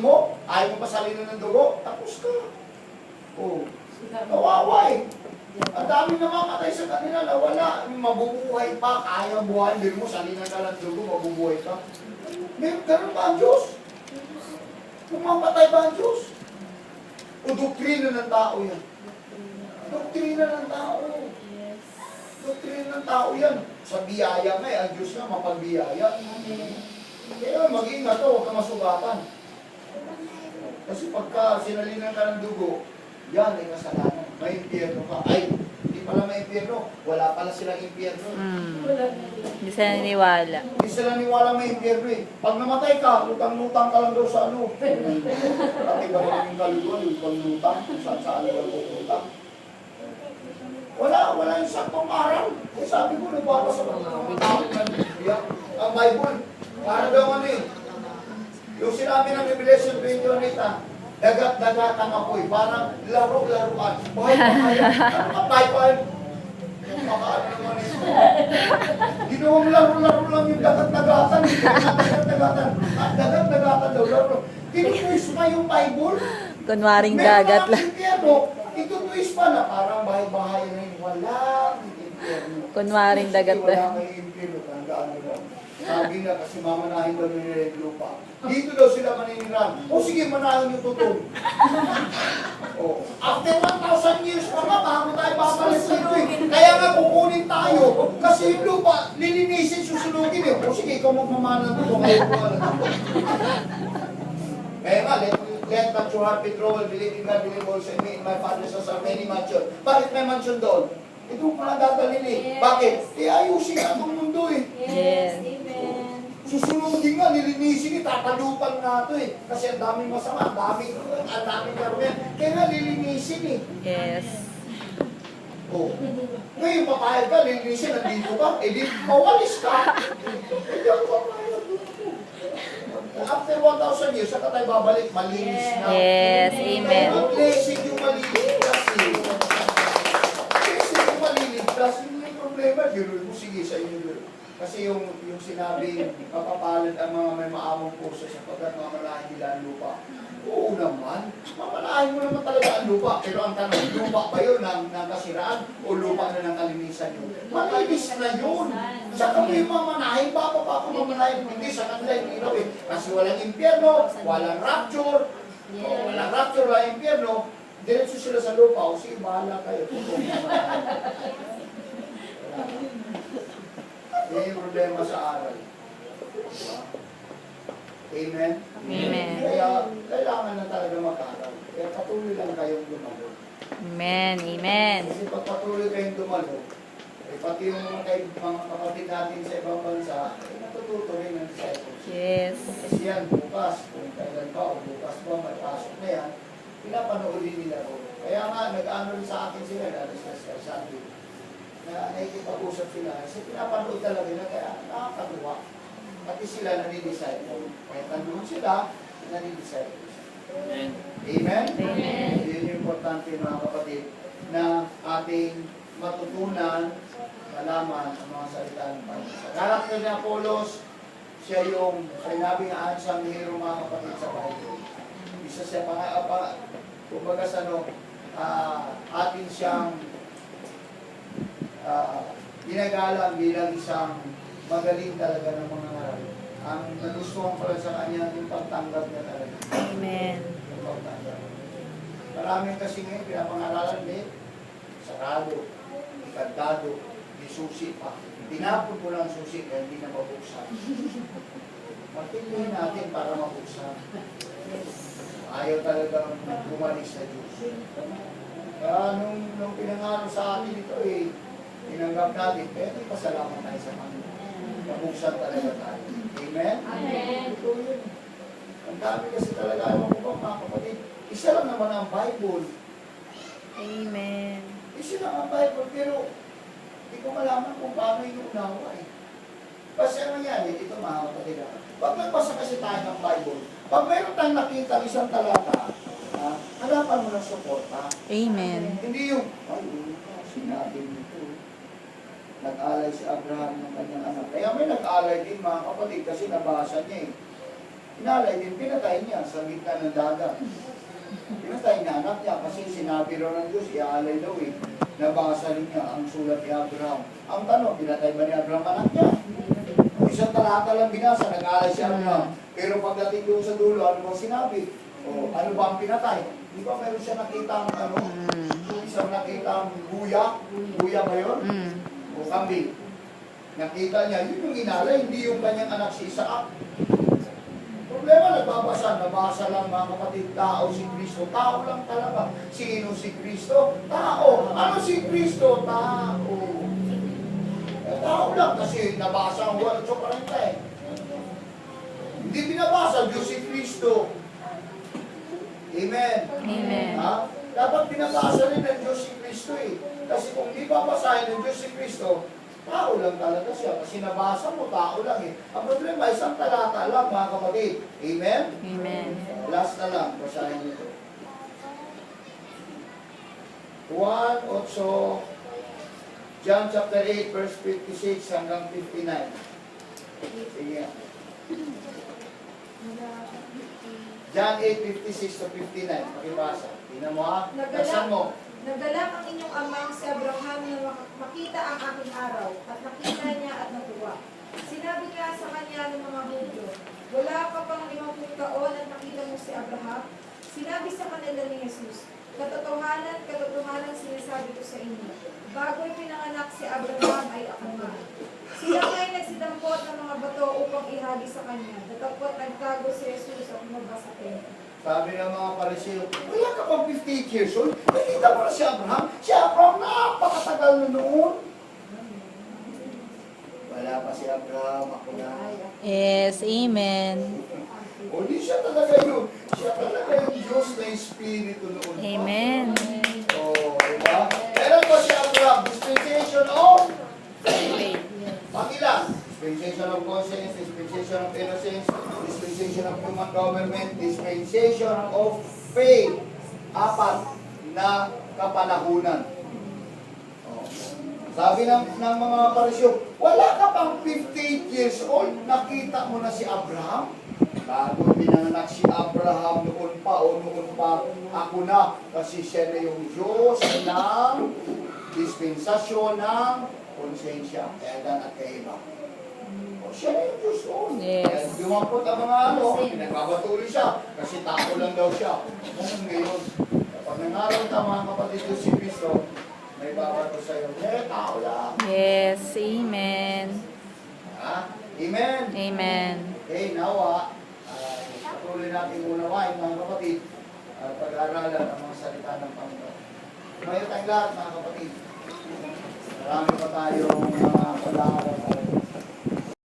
mo, ayaw mo pa salinan ng dugo, tapos ka. Oh, kawawa eh. Ang dami namamatay sa kanila na wala. Mabubuhay pa, kaya buhay. Hindi mo, salinan ka ng dugo, mabubuhay ka. May ganun ba ang Diyos? Pumamatay ba ang Diyos? O doktrina ng tao yan? Doktrina ng tao. Doktrina ng tao yan. Sa biyaya nga, ang Diyos nga mapagbiyaya. Kaya mag-ingat ka, huwag ka masugatan. Kasi pagka sinalinan ka ng dugo, yan ay kasalanan. May impyerno ka. Ay, hindi pala may impyerno. Wala pala silang impyerno. Hindi sila naniwala. Hindi sila naniwala may impyerno eh. Pag namatay ka, lutang-lutang ka lang daw sa ano. Pati ba rin yung kaluluwa, yung pag-lutang, kung saan-saan lang lutang. Wala yung saktong aral. Eh, sabi ko, nagbabasa ko ang Bible. Para daw ano eh. Yung sinabi ng Revelation 21, dagat-dagat ang apoy, parang laro-laruan. Bahay-bahayan. Ano ka, bahay-bahayan? Makaano naman ito. Ginawang laro-laro lang yung dagat-dagatan. Dagat-dagatan. Dagat-dagatan daw, laro. Tinitwist pa yung Bible. Kunwaring dagat lang. Itutwist pa na parang bahay-bahayan rin. Walang impyerno. Kunwaring dagat lang. Wala kay impyerno. Tandaan mo lang. Sabi na kasi mamanahin daw nila yung lupa. Dito daw sila maniniran. O sige, manahin yung totoo. After 1,000 years pa nga, bago tayo babalik dito eh. Kaya nga kukunin tayo. Kasi yung lupa, lilinisin, susunugin eh. O sige, ikaw magmamana ng totoo. Kaya nga, let not your heart be troubled, believe in God, believe also in me. In my Father's house are many mansions. Bakit may mansion doon? Ito pala dadalhin eh. Bakit? Ayusin nga itong mundo eh. Yes. Susunugin nga, nilinisin eh, tatalupan nga ito eh. Kasi ang daming masama, ang daming karumihan. Kaya nga lilinisin eh. Yes. Ngayon papayag ka, lilinisin, nandito ka, eh di mawalis ka. Hindi ako papayag. After 1,000 years, saka tayo babalik, malinis na. Yes, amen. Kaya blessing yung maliligtas eh. Blessing yung maliligtas, yun yung problema. Giroy mo, sige sa inyo. Kasi yung sinabi, mapapalad ang mga may maamong puso sapagkat mamalahin nila ang lupa. Oo naman, mamalahin mo naman talaga ang lupa. Pero ang tanong, lupa ba yun ng kasiraan o lupa na ng kalinisan yun? Malinis na yun. Sa kami yung mamanahin, pa kung mamanahin, hindi sa kanila yung ilaw eh. Kasi walang impyerno, walang rapture. Walang rapture, walang impyerno. Diretso sila sa lupa, o sige, bahala kayo. Yan yung problema sa aral. Amen? Amen. Kaya kailangan na talaga mag-aral. Kaya patuloy lang kayong dumalo. Amen. Amen. Kasi pag patuloy kayong dumalo, pati yung mga kapatid natin sa ibang bansa, natututo rin ng disciples. Yes. Kasi yan, bukas, kung kailan pa o bukas ba, may pasok na yan, pinapanood din nila ko. Kaya nga, nag-ano rin sa akin sila, alas na Sunday, na nakikipag-usap sila. Kasi pinapanood talaga na, kaya nakakatuwa. Pati sila nani-disciple. Kaya tanungan sila, nani-disciple. Amen? Amen? Amen. Yun yung importante mga kapatid, na ating matutunan, malaman ang mga salita ng Panginoon. Sa karakter ni Apollos, siya yung sinabi nga siyang hero mga kapatid sa Bible. Isa siya kumbaga sa atin siyang ginagalang bilang isang magaling talaga ng mga ngaral. Ang nagustuhan ko lang sa kanya yung pagtanggap niya talaga. Amen. Yung pagtanggap. Maraming kasi ngayon, pinapangaralan din, sarado, ikantado, may susi pa. Pinapon mo lang susi kaya hindi na mabuksan. Matindihin natin para mabuksan. Ayaw talagang bumalik sa Diyos. Kaya nung pinangalo sa atin ito tinanggap natin, kaya may pasalamat tayo sa Panginoon. Mabuksan talaga tayo. Amen? Amen. Ang dami kasi talaga, ewan ko ba mga kapatid, isa lang naman ang Bible. Amen. Isa lang ang Bible, pero hindi ko malaman kung paano yung unawa eh. Kasi ano yan, ito mga kapatid. Pag nagbasa kasi tayo ng Bible, pag mayroon tayong nakita isang talata, hanapan mo ng suporta. Amen. Hindi yung, sinabi nito. Nag-alay si Abraham ng kanyang anak. Kaya may nag-alay din mga kapatid kasi nabasa niya eh. Inalay din, pinatay niya sa gitna ng dagat. Pinatay niya anak niya kasi sinabi raw ng Diyos, iaalay daw eh. Nabasa rin niya ang sulat ni Abraham. Ang tanong, pinatay ba ni Abraham anak niya? Isang talata lang binasa, nag-aalay siya na. Pero pagdating doon sa dulo, ano bang sinabi? O ano ba ang pinatay? Di ba meron siya nakita ang ano? Isang nakita ang buya? Buya ba yun? O kambing? Nakita niya, yun yung inalay, hindi yung kanyang anak si Isaac. Problema, nabasa lang mga kapatid, tao si Kristo. Tao lang talaga. Sino si Kristo? Tao. Ano si Kristo? Tao. Tao lang kasi nabasa ang 8:40 eh. Hindi binabasa, Diyos si Kristo. Amen. Amen. Ha? Dapat binabasa rin ng Diyos si Kristo eh. Kasi kung di babasahin ng Diyos si Kristo, tao lang talaga siya. Kasi nabasa mo, tao lang eh. Ang problema, isang talata lang mga kapatid. Amen? Amen. Last na lang, basahin nito. 1:8, John chapter 8, verse 56 hanggang 59. Sige. John 8:56 to 59. Pakibasa. Tingnan mo ha. Nasaan mo? Nagdala ang inyong amang si Abraham na makita ang aking araw, at nakita niya at natuwa. Sinabi nga sa kanya ng mga Hudyo, wala ka pang 50 taon at nakita mo si Abraham? Sinabi sa kanila ni Jesus, katotohanan, katotohanan sinasabi ko sa inyo, bago'y pinanganak si Abraham ay ako nga. Sila nga'y nagsidampot ng mga bato upang ihagi sa kanya, datapot nagtago si Jesus at lumabas sa templo. Sabi ng mga pariseo, wala ka pang 58 years old? Nakita mo na si Abraham? Si Abraham napakatagal na noon. Wala pa si Abraham, ako na. Yes, amen. O di siya talaga yun. Siya talaga yung Diyos na Espiritu noon. Amen. O, diba? Meron pa si Abraham, dispensation of Pakila. Dispensation of conscience, dispensation of innocence, dispensation of human government, dispensation of faith. 4 na kapanahunan. Oh. Sabi ng mga parisyo, wala ka pang 58 years old, nakita mo na si Abraham? Bago pinanganak si Abraham noon pa, ako na, kasi siya na yung Diyos ng dispensasyon ng konsensya, kaya dan at kaiba. Siya na yung Diyos doon. Yes. Kaya dumampot ang mga pinagpapatuloy siya kasi tao lang daw siya. Ganun ngayon. Pag nangaroon ka mga kapatid Diyos si Kristo, may babato sa'yo. Tao lang. Yes, amen. Ha? Amen? Amen. Okay, nawa, patuloy natin unawain mga kapatid at pag-aaralan ang mga salita ng Panginoon. Tumayo tayong lahat mga kapatid. Marami pa tayong mga pag-aaral